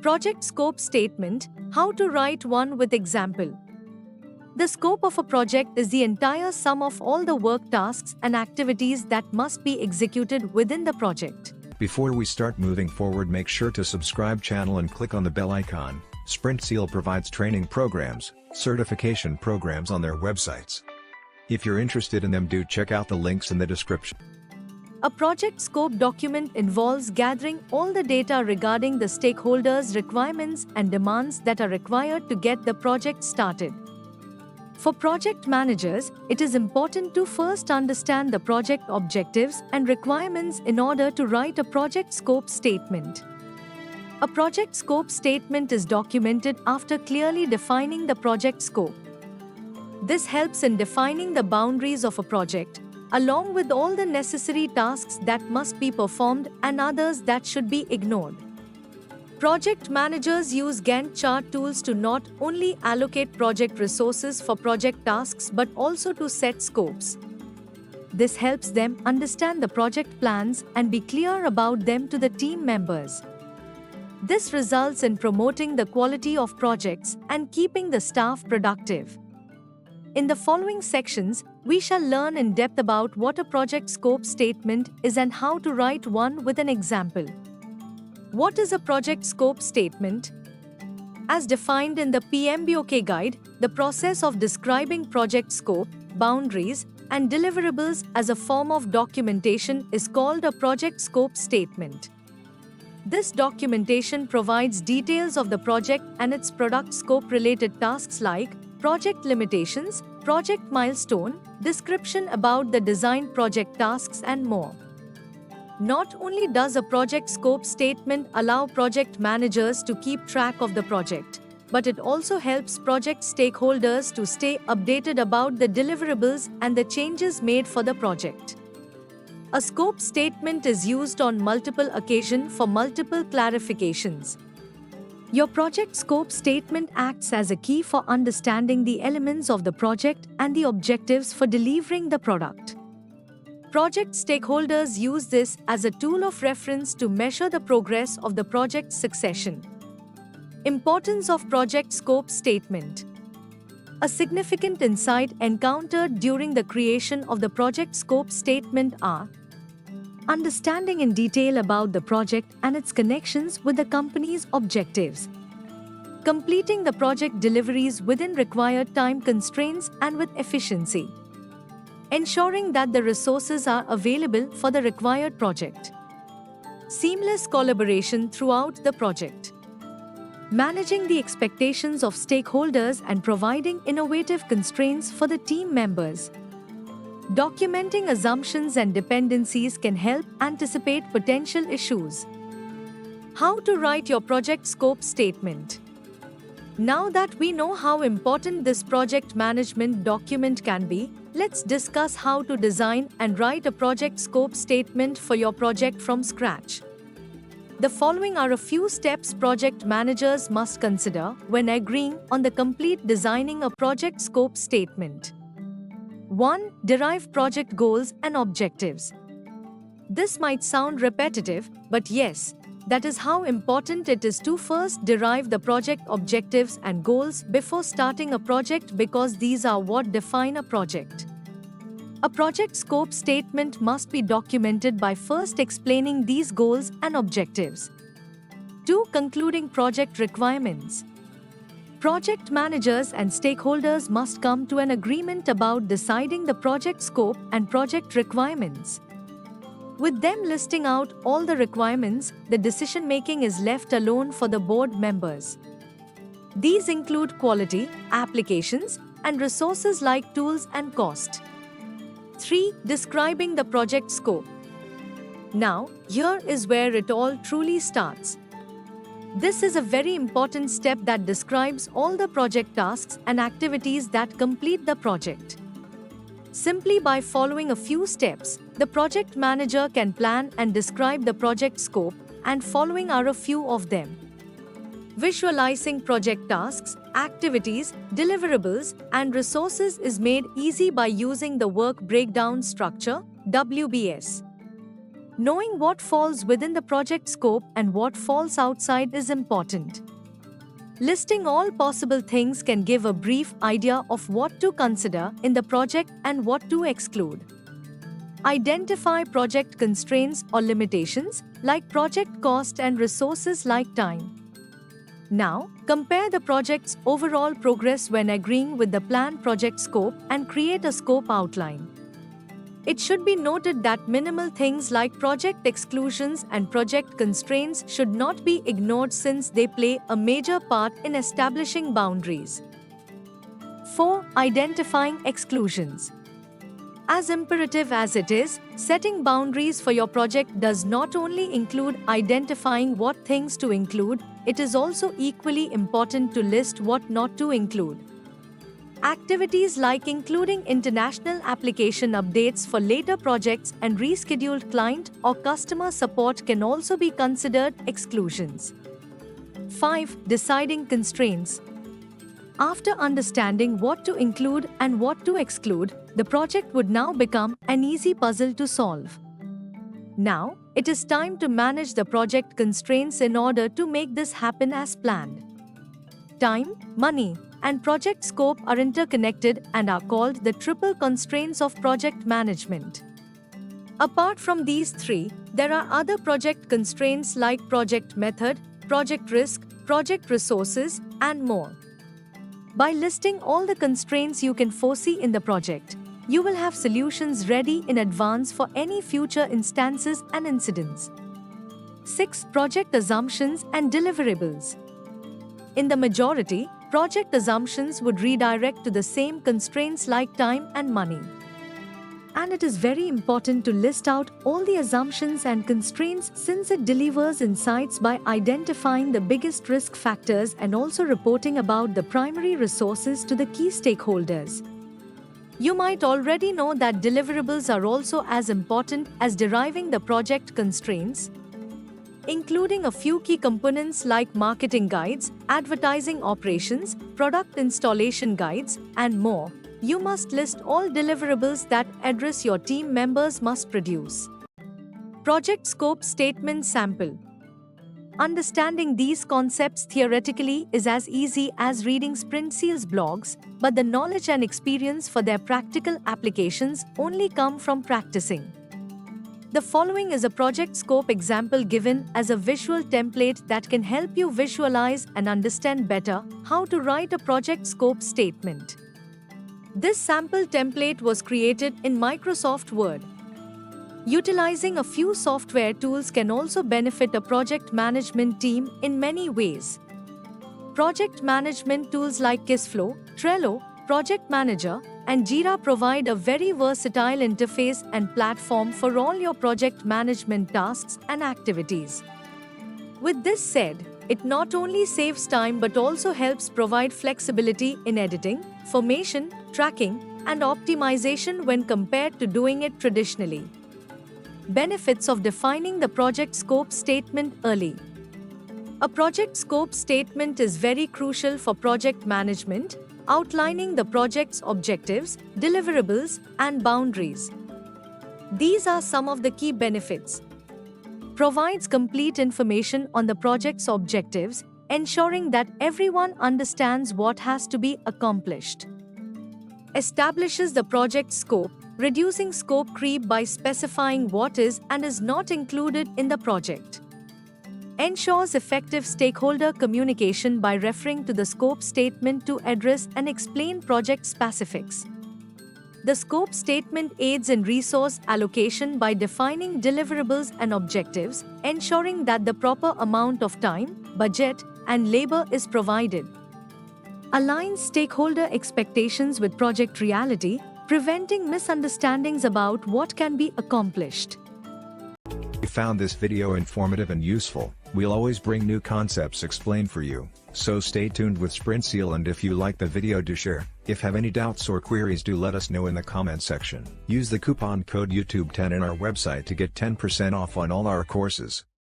Project Scope Statement: How to write one with example. The scope of a project is the entire sum of all the work tasks and activities that must be executed within the project. Before we start moving forward, make sure to subscribe channel and click on the bell icon. Sprint Seal provides training programs, certification programs on their websites. If you're interested in them, do check out the links in the description. A project scope document involves gathering all the data regarding the stakeholders' requirements and demands that are required to get the project started. For project managers, it is important to first understand the project objectives and requirements in order to write a project scope statement. A project scope statement is documented after clearly defining the project scope. This helps in defining the boundaries of a project, along with all the necessary tasks that must be performed and others that should be ignored. Project managers use Gantt chart tools to not only allocate project resources for project tasks but also to set scopes. This helps them understand the project plans and be clear about them to the team members. This results in promoting the quality of projects and keeping the staff productive. In the following sections, we shall learn in depth about what a project scope statement is and how to write one with an example. What is a project scope statement? As defined in the PMBOK guide, the process of describing project scope, boundaries, and deliverables as a form of documentation is called a project scope statement. This documentation provides details of the project and its product scope-related tasks like project limitations, project milestone, description about the design project tasks, and more. Not only does a project scope statement allow project managers to keep track of the project, but it also helps project stakeholders to stay updated about the deliverables and the changes made for the project. A scope statement is used on multiple occasions for multiple clarifications. Your project scope statement acts as a key for understanding the elements of the project and the objectives for delivering the product. Project stakeholders use this as a tool of reference to measure the progress of the project succession. Importance of project scope statement. A significant insight encountered during the creation of the project scope statement are understanding in detail about the project and its connections with the company's objectives, completing the project deliveries within required time constraints and with efficiency, ensuring that the resources are available for the required project, seamless collaboration throughout the project, managing the expectations of stakeholders and providing innovative constraints for the team members. Documenting assumptions and dependencies can help anticipate potential issues. How to write your project scope statement. Now that we know how important this project management document can be, let's discuss how to design and write a project scope statement for your project from scratch. The following are a few steps project managers must consider when agreeing on the complete designing a project scope statement. 1. Derive project goals and objectives. This might sound repetitive, but yes, that is how important it is to first derive the project objectives and goals before starting a project, because these are what define a project. A project scope statement must be documented by first explaining these goals and objectives. 2. Concluding project requirements. Project managers and stakeholders must come to an agreement about deciding the project scope and project requirements. With them listing out all the requirements, the decision-making is left alone for the board members. These include quality, applications, and resources like tools and cost. 3. Describing the project scope. Now, here is where it all truly starts. This is a very important step that describes all the project tasks and activities that complete the project. Simply by following a few steps, the project manager can plan and describe the project scope, and following are a few of them. Visualizing project tasks, activities, deliverables, and resources is made easy by using the Work Breakdown Structure (WBS). Knowing what falls within the project scope and what falls outside is important. Listing all possible things can give a brief idea of what to consider in the project and what to exclude. Identify project constraints or limitations, like project cost and resources like time. Now, compare the project's overall progress when agreeing with the planned project scope and create a scope outline. It should be noted that minimal things like project exclusions and project constraints should not be ignored since they play a major part in establishing boundaries. 4. Identifying exclusions. As imperative as it is, setting boundaries for your project does not only include identifying what things to include, it is also equally important to list what not to include. Activities like including international application updates for later projects and rescheduled client or customer support can also be considered exclusions. 5. Deciding constraints. After understanding what to include and what to exclude, the project would now become an easy puzzle to solve. Now, it is time to manage the project constraints in order to make this happen as planned. Time, money, and project scope are interconnected and are called the triple constraints of project management. Apart from these three, there are other project constraints like project method, project risk, project resources, and more. By listing all the constraints you can foresee in the project, you will have solutions ready in advance for any future instances and incidents. 6. Project assumptions and deliverables. In the majority, project assumptions would redirect to the same constraints like time and money. And it is very important to list out all the assumptions and constraints since it delivers insights by identifying the biggest risk factors and also reporting about the primary resources to the key stakeholders. You might already know that deliverables are also as important as deriving the project constraints, including a few key components like marketing guides, advertising operations, product installation guides, and more. You must list all deliverables that address your team members must produce. Project scope statement sample. Understanding these concepts theoretically is as easy as reading SprintSeal's blogs, but the knowledge and experience for their practical applications only come from practicing. The following is a project scope example given as a visual template that can help you visualize and understand better how to write a project scope statement. This sample template was created in Microsoft Word. Utilizing a few software tools can also benefit a project management team in many ways. Project management tools like KissFlow, Trello, Project Manager, and Jira provide a very versatile interface and platform for all your project management tasks and activities. With this said, it not only saves time but also helps provide flexibility in editing, formation, tracking, and optimization when compared to doing it traditionally. Benefits of defining the project scope statement early. A project scope statement is very crucial for project management, outlining the project's objectives, deliverables, and boundaries. These are some of the key benefits. Provides complete information on the project's objectives, ensuring that everyone understands what has to be accomplished. Establishes the project scope, reducing scope creep by specifying what is and is not included in the project. Ensures effective stakeholder communication by referring to the scope statement to address and explain project specifics. The scope statement aids in resource allocation by defining deliverables and objectives, ensuring that the proper amount of time, budget, and labor is provided. Aligns stakeholder expectations with project reality, preventing misunderstandings about what can be accomplished. If you found this video informative and useful, we'll always bring new concepts explained for you, so stay tuned with SprintSeal, and if you like the video, do share. If have any doubts or queries, do let us know in the comment section. Use the coupon code YouTube10 in our website to get 10% off on all our courses.